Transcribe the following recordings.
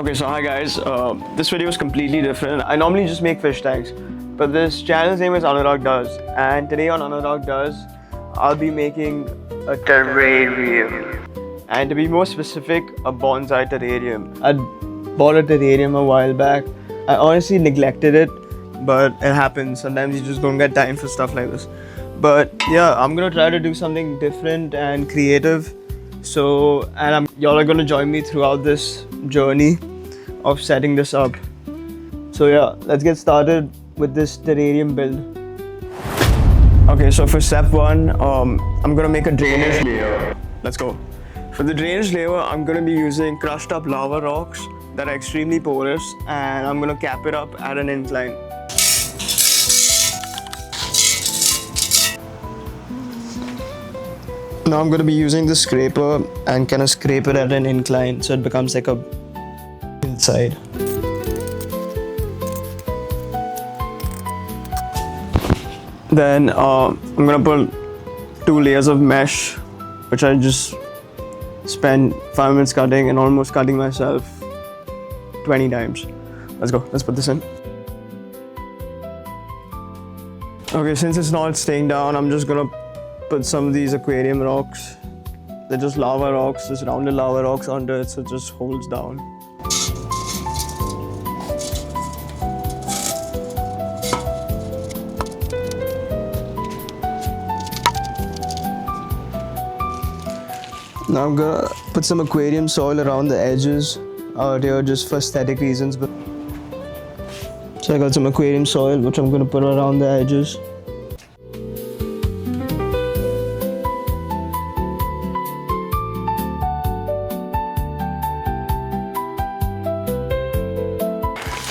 Okay, so hi guys, this video is completely different. I normally just make fish tanks, but this channel's name is Anurag Does, and today on Anurag Does, I'll be making a terrarium. And to be more specific, a bonsai terrarium. I bought a terrarium a while back. I honestly neglected it, but it happens. Sometimes you just don't get time for stuff like this. But yeah, I'm gonna try to do something different and creative. So, y'all are gonna join me throughout this journey of setting this up. So yeah, let's get started with this terrarium build. Okay, so for step one, I'm gonna make a drainage layer. Let's go. For the drainage layer, I'm gonna be using crushed up lava rocks that are extremely porous, and I'm gonna cap it up at an incline. Now I'm going to be using the scraper and kind of scrape it at an incline so it becomes like a hillside. Then I'm going to put 2 layers of mesh, which I just spent 5 minutes cutting and almost cutting myself 20 times. Let's go, let's put this in. Okay, since it's not staying down, I'm just going to put some of these aquarium rocks. They're just lava rocks, just rounded lava rocks onto it, so it just holds down. Now I'm gonna put some aquarium soil around the edges out here just for aesthetic reasons. So I got some aquarium soil which I'm gonna put around the edges.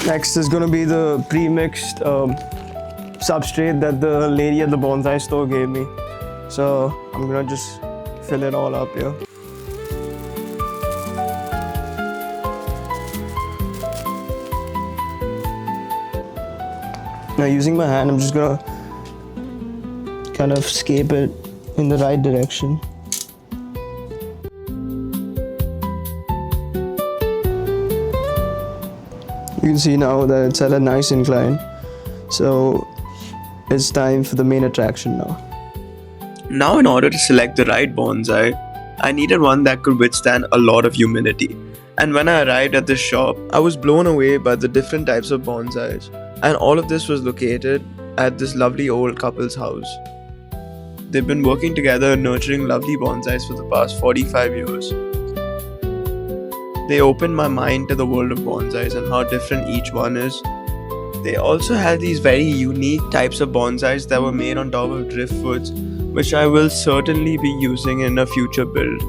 Next is going to be the pre-mixed substrate that the lady at the bonsai store gave me. So I'm going to just fill it all up here. Now using my hand, I'm just going to kind of scape it in the right direction. You can see now that it's at a nice incline, so it's time for the main attraction now. Now, in order to select the right bonsai, I needed one that could withstand a lot of humidity. And when I arrived at this shop, I was blown away by the different types of bonsais, and all of this was located at this lovely old couple's house. They've been working together nurturing lovely bonsais for the past 45 years. They opened my mind to the world of bonsais and how different each one is. They also had these very unique types of bonsais that were made on top of driftwoods, which I will certainly be using in a future build.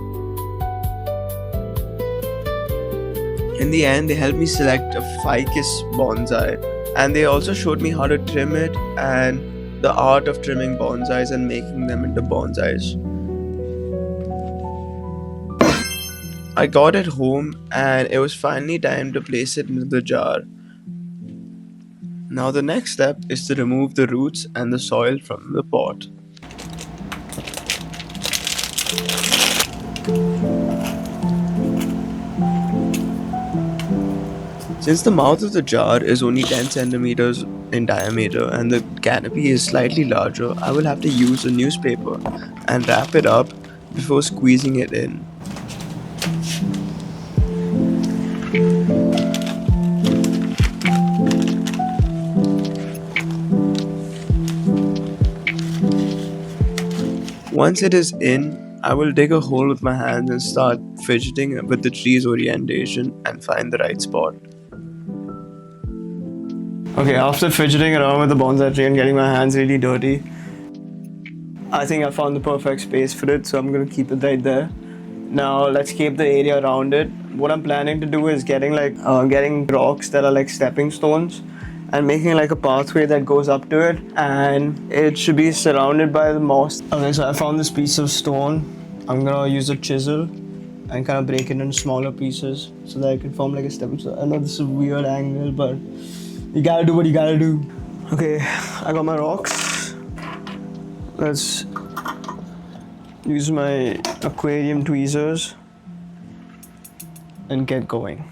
In the end, they helped me select a Ficus bonsai, and they also showed me how to trim it and the art of trimming bonsais and making them into bonsais. I got it home and it was finally time to place it into the jar. Now the next step is to remove the roots and the soil from the pot. Since the mouth of the jar is only 10 centimeters in diameter and the canopy is slightly larger, I will have to use a newspaper and wrap it up before squeezing it in. Once it is in, I will dig a hole with my hands and start fidgeting with the tree's orientation and find the right spot. Okay, after fidgeting around with the bonsai tree and getting my hands really dirty, I think I found the perfect space for it, so I'm going to keep it right there. Now let's keep the area around it. What I'm planning to do is getting rocks that are like stepping stones and making like a pathway that goes up to it, and it should be surrounded by the moss. Okay, so I found this piece of stone. I'm gonna use a chisel and kind of break it into smaller pieces so that I can form like a stepping stone. I know this is a weird angle, but you gotta do what you gotta do. Okay, I got my rocks. Let's use my aquarium tweezers and get going.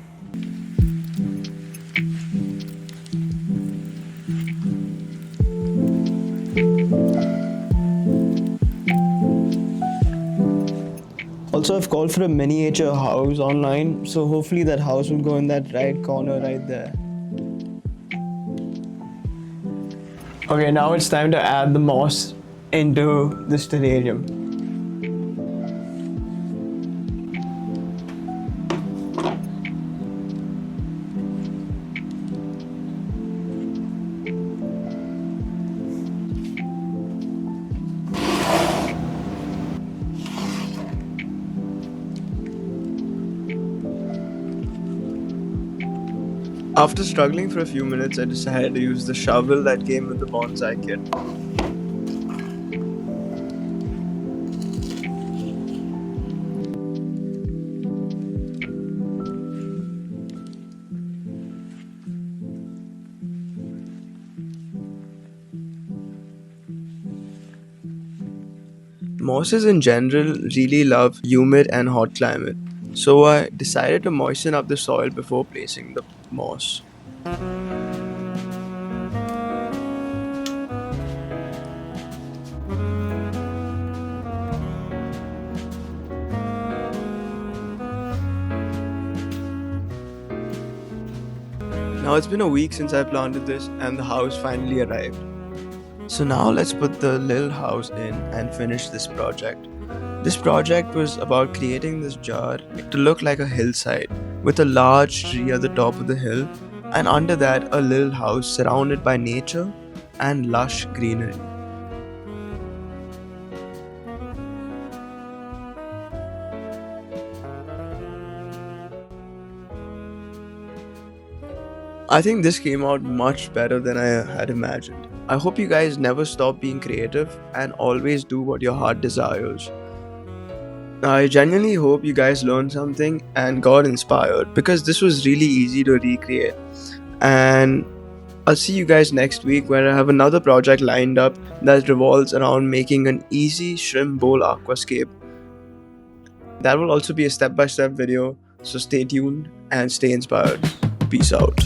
Also, I've called for a miniature house online, so hopefully that house will go in that right corner right there. Okay, now it's time to add the moss into this terrarium. After struggling for a few minutes, I decided to use the shovel that came with the bonsai kit. Mosses in general really love humid and hot climate, so I decided to moisten up the soil before placing the moss. Now it's been a week since I planted this and the house finally arrived. So now let's put the little house in and finish this project. This project was about creating this jar to look like a hillside with a large tree at the top of the hill, and under that a little house surrounded by nature and lush greenery. I think this came out much better than I had imagined. I hope you guys never stop being creative and always do what your heart desires. I genuinely hope you guys learned something and got inspired, because this was really easy to recreate. And I'll see you guys next week, where I have another project lined up that revolves around making an easy shrimp bowl aquascape. That will also be a step-by-step video, so stay tuned and stay inspired. Peace out.